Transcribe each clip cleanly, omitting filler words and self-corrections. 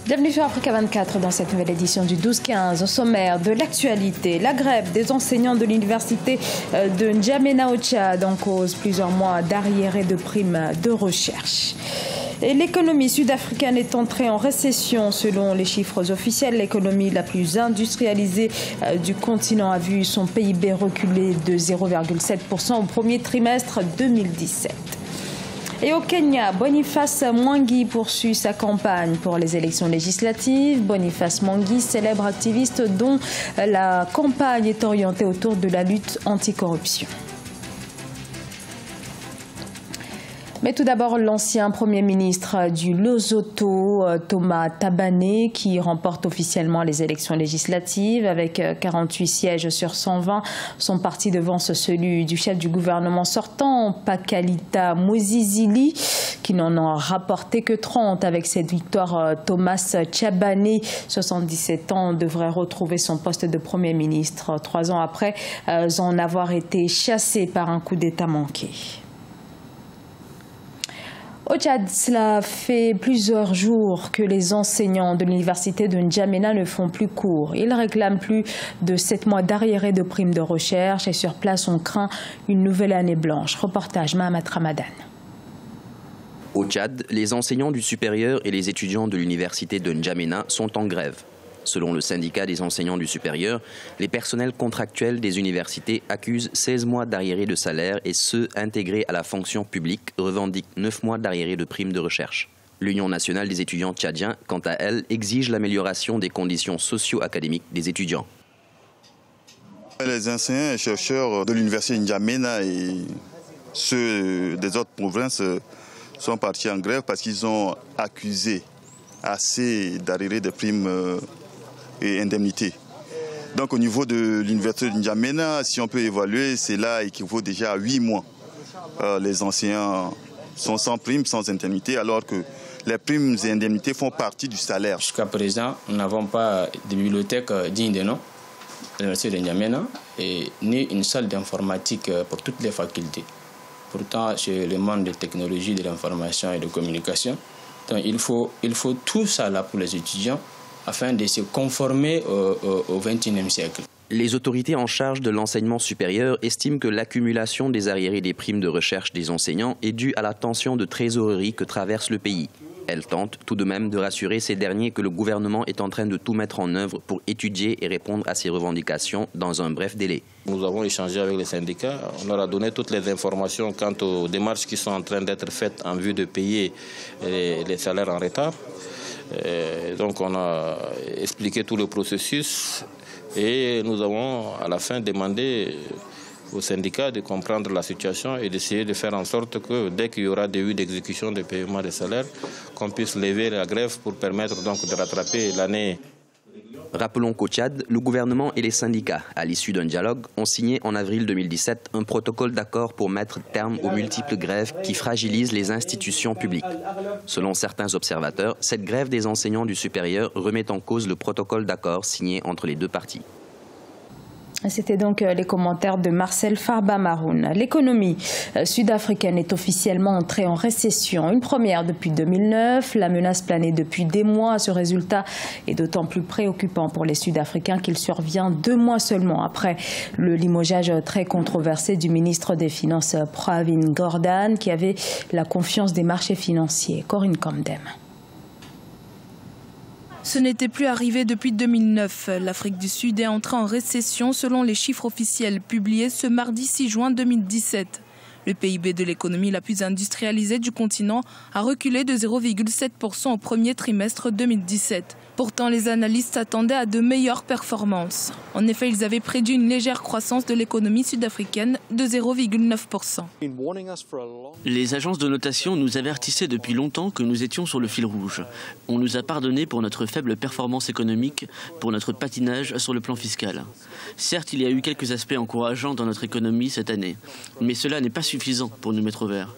Bienvenue sur Africa 24 dans cette nouvelle édition du 12-15. Au sommaire de l'actualité, la grève des enseignants de l'université de N'Djamena au Tchad en cause plusieurs mois d'arriérés de primes de recherche. Et l'économie sud-africaine est entrée en récession. Selon les chiffres officiels, l'économie la plus industrialisée du continent a vu son PIB reculer de 0,7% au premier trimestre 2017. Et au Kenya, Boniface Mwangi poursuit sa campagne pour les élections législatives. Boniface Mwangi, célèbre activiste dont la campagne est orientée autour de la lutte anticorruption. Mais tout d'abord, l'ancien Premier ministre du Lesotho, Thomas Thabane, qui remporte officiellement les élections législatives avec 48 sièges sur 120. Son parti devance celui du chef du gouvernement sortant, Pakalita Mosisili, qui n'en a rapporté que 30. Avec cette victoire, Thomas Thabane, 77 ans, devrait retrouver son poste de Premier ministre 3 ans après en avoir été chassé par un coup d'État manqué. Au Tchad, cela fait plusieurs jours que les enseignants de l'université de N'Djamena ne font plus cours. Ils réclament plus de 7 mois d'arriérés de primes de recherche et sur place, on craint une nouvelle année blanche. Reportage Mahamat Ramadan. Au Tchad, les enseignants du supérieur et les étudiants de l'université de N'Djamena sont en grève. Selon le syndicat des enseignants du supérieur, les personnels contractuels des universités accusent 16 mois d'arriérés de salaire et ceux intégrés à la fonction publique revendiquent 9 mois d'arriérés de primes de recherche. L'Union nationale des étudiants tchadiens, quant à elle, exige l'amélioration des conditions socio-académiques des étudiants. Les enseignants et chercheurs de l'université de N'Djamena et ceux des autres provinces sont partis en grève parce qu'ils ont accusé assez d'arriérés de primes et indemnités. Donc au niveau de l'université de N'Djamena, si on peut évaluer, cela équivaut déjà à 8 mois. Les enseignants sont sans primes, sans indemnité, alors que les primes et indemnités font partie du salaire. Jusqu'à présent, nous n'avons pas de bibliothèque digne de nom à l'université de N'Djamena et ni une salle d'informatique pour toutes les facultés. Pourtant, c'est le monde de technologie, de l'information et de communication. Donc il faut tout ça là pour les étudiants afin de se conformer au XXIe siècle. Les autorités en charge de l'enseignement supérieur estiment que l'accumulation des arriérés des primes de recherche des enseignants est due à la tension de trésorerie que traverse le pays. Elles tentent tout de même de rassurer ces derniers que le gouvernement est en train de tout mettre en œuvre pour étudier et répondre à ces revendications dans un bref délai. Nous avons échangé avec les syndicats, on leur a donné toutes les informations quant aux démarches qui sont en train d'être faites en vue de payer les salaires en retard. Donc on a expliqué tout le processus et nous avons à la fin demandé aux syndicats de comprendre la situation et d'essayer de faire en sorte que dès qu'il y aura des vues d'exécution des paiements des salaires, qu'on puisse lever la grève pour permettre donc de rattraper l'année. Rappelons qu'au Tchad, le gouvernement et les syndicats, à l'issue d'un dialogue, ont signé en avril 2017 un protocole d'accord pour mettre terme aux multiples grèves qui fragilisent les institutions publiques. Selon certains observateurs, cette grève des enseignants du supérieur remet en cause le protocole d'accord signé entre les deux parties. C'était donc les commentaires de Marcel Farba Maroun. L'économie sud-africaine est officiellement entrée en récession. Une première depuis 2009. La menace planait depuis des mois. Ce résultat est d'autant plus préoccupant pour les Sud-Africains qu'il survient 2 mois seulement après le limogeage très controversé du ministre des Finances Pravin Gordhan qui avait la confiance des marchés financiers. Corinne Comdem. Ce n'était plus arrivé depuis 2009. L'Afrique du Sud est entrée en récession selon les chiffres officiels publiés ce mardi 6 juin 2017. Le PIB de l'économie la plus industrialisée du continent a reculé de 0,7% au premier trimestre 2017. Pourtant, les analystes s'attendaient à de meilleures performances. En effet, ils avaient prédit une légère croissance de l'économie sud-africaine de 0,9%. Les agences de notation nous avertissaient depuis longtemps que nous étions sur le fil rouge. On nous a pardonné pour notre faible performance économique, pour notre patinage sur le plan fiscal. Certes, il y a eu quelques aspects encourageants dans notre économie cette année, mais cela n'est pas suffisant pour nous mettre au vert.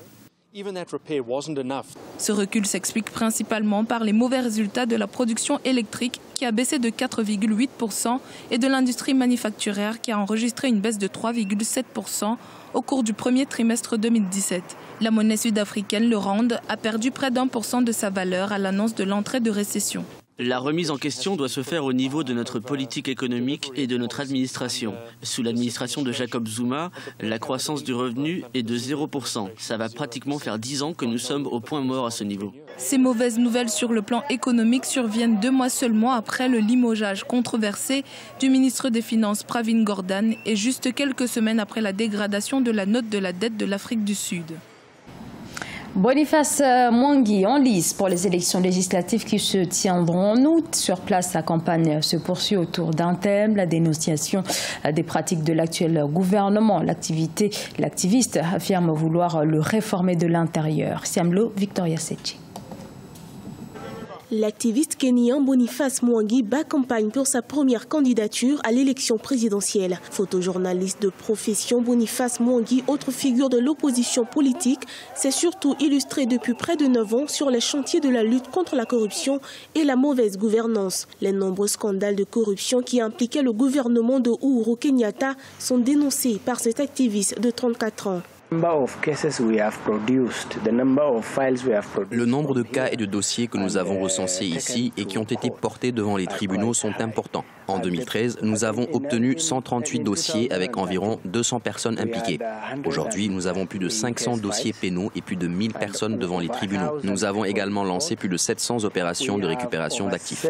Ce recul s'explique principalement par les mauvais résultats de la production électrique qui a baissé de 4,8% et de l'industrie manufacturière qui a enregistré une baisse de 3,7% au cours du premier trimestre 2017. La monnaie sud-africaine, le rand, a perdu près d'1% de sa valeur à l'annonce de l'entrée de récession. La remise en question doit se faire au niveau de notre politique économique et de notre administration. Sous l'administration de Jacob Zuma, la croissance du revenu est de 0%. Ça va pratiquement faire 10 ans que nous sommes au point mort à ce niveau. Ces mauvaises nouvelles sur le plan économique surviennent 2 mois seulement après le limogeage controversé du ministre des Finances Pravin Gordhan et juste quelques semaines après la dégradation de la note de la dette de l'Afrique du Sud. Boniface Mwangi en lice pour les élections législatives qui se tiendront en août. Sur place, la campagne se poursuit autour d'un thème, la dénonciation des pratiques de l'actuel gouvernement. L'activiste affirme vouloir le réformer de l'intérieur. Siamlo, Victoria Sechi. L'activiste kenyan Boniface Mwangi bat campagne pour sa première candidature à l'élection présidentielle. Photojournaliste de profession, Boniface Mwangi, autre figure de l'opposition politique, s'est surtout illustré depuis près de 9 ans sur les chantiers de la lutte contre la corruption et la mauvaise gouvernance. Les nombreux scandales de corruption qui impliquaient le gouvernement de Uhuru Kenyatta sont dénoncés par cet activiste de 34 ans. Le nombre de cas et de dossiers que nous avons recensés ici et qui ont été portés devant les tribunaux sont importants. En 2013, nous avons obtenu 138 dossiers avec environ 200 personnes impliquées. Aujourd'hui, nous avons plus de 500 dossiers pénaux et plus de 1000 personnes devant les tribunaux. Nous avons également lancé plus de 700 opérations de récupération d'actifs.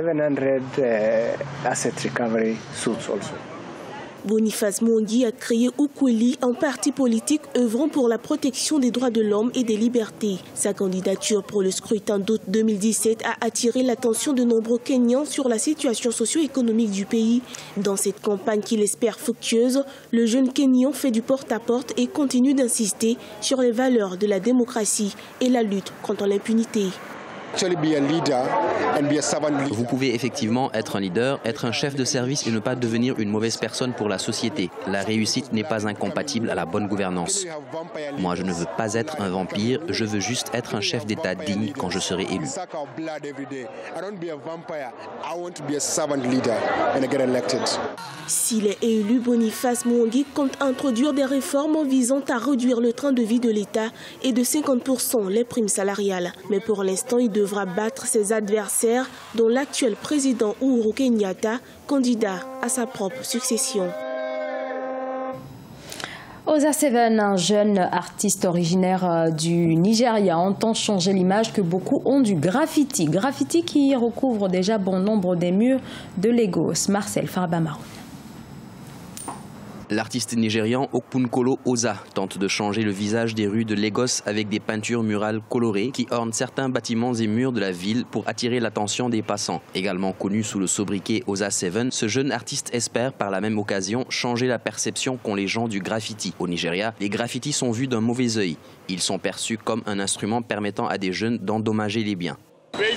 Boniface Mwangi a créé Ukweli, un parti politique œuvrant pour la protection des droits de l'homme et des libertés. Sa candidature pour le scrutin d'août 2017 a attiré l'attention de nombreux Kenyans sur la situation socio-économique du pays. Dans cette campagne qu'il espère fructueuse, le jeune Kenyan fait du porte-à-porte et continue d'insister sur les valeurs de la démocratie et la lutte contre l'impunité. Vous pouvez effectivement être un leader, être un chef de service et ne pas devenir une mauvaise personne pour la société. La réussite n'est pas incompatible à la bonne gouvernance. Moi, je ne veux pas être un vampire, je veux juste être un chef d'État digne quand je serai élu. S'il est élu, Boniface Mwangi compte introduire des réformes visant à réduire le train de vie de l'État et de 50% les primes salariales. Mais pour l'instant, il devra battre ses adversaires, dont l'actuel président Uhuru Kenyatta, candidat à sa propre succession. Oza Seven, un jeune artiste originaire du Nigeria, entend changer l'image que beaucoup ont du graffiti. Graffiti qui recouvre déjà bon nombre des murs de Lagos. Marcel Farbamaroun. L'artiste nigérian Okpunkolo Oza tente de changer le visage des rues de Lagos avec des peintures murales colorées qui ornent certains bâtiments et murs de la ville pour attirer l'attention des passants. Également connu sous le sobriquet Oza Seven, ce jeune artiste espère par la même occasion changer la perception qu'ont les gens du graffiti. Au Nigeria, les graffitis sont vus d'un mauvais œil. Ils sont perçus comme un instrument permettant à des jeunes d'endommager les biens.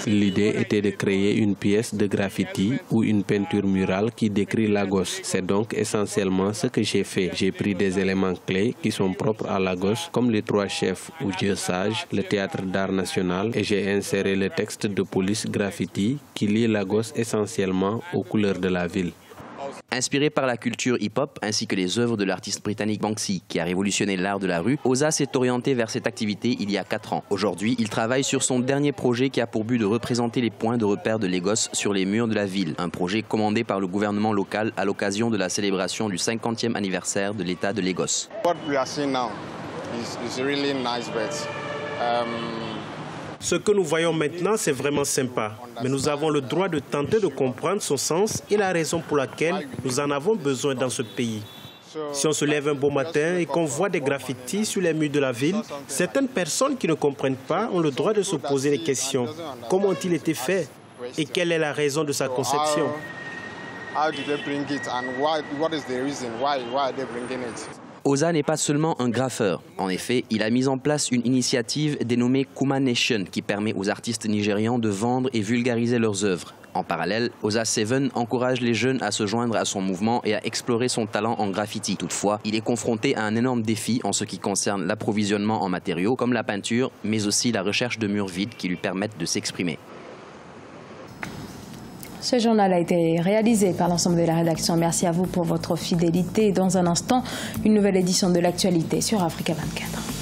L'idée était de créer une pièce de graffiti ou une peinture murale qui décrit Lagos. C'est donc essentiellement ce que j'ai fait. J'ai pris des éléments clés qui sont propres à Lagos, comme les 3 chefs ou Dieu sage, le théâtre d'art national, et j'ai inséré le texte de police graffiti qui lie Lagos essentiellement aux couleurs de la ville. Inspiré par la culture hip-hop ainsi que les œuvres de l'artiste britannique Banksy qui a révolutionné l'art de la rue, Oza s'est orienté vers cette activité il y a 4 ans. Aujourd'hui, il travaille sur son dernier projet qui a pour but de représenter les points de repère de Lagos sur les murs de la ville. Un projet commandé par le gouvernement local à l'occasion de la célébration du 50e anniversaire de l'État de Lagos. Ce que nous voyons maintenant, c'est vraiment sympa. Mais nous avons le droit de tenter de comprendre son sens et la raison pour laquelle nous en avons besoin dans ce pays. Si on se lève un beau matin et qu'on voit des graffitis sur les murs de la ville, certaines personnes qui ne comprennent pas ont le droit de se poser des questions. Comment ont-ils été faits? Et quelle est la raison de sa conception? Oza n'est pas seulement un graffeur. En effet, il a mis en place une initiative dénommée Kuma Nation qui permet aux artistes nigérians de vendre et vulgariser leurs œuvres. En parallèle, Oza Seven encourage les jeunes à se joindre à son mouvement et à explorer son talent en graffiti. Toutefois, il est confronté à un énorme défi en ce qui concerne l'approvisionnement en matériaux comme la peinture, mais aussi la recherche de murs vides qui lui permettent de s'exprimer. Ce journal a été réalisé par l'ensemble de la rédaction. Merci à vous pour votre fidélité. Dans un instant, une nouvelle édition de l'actualité sur Africa 24.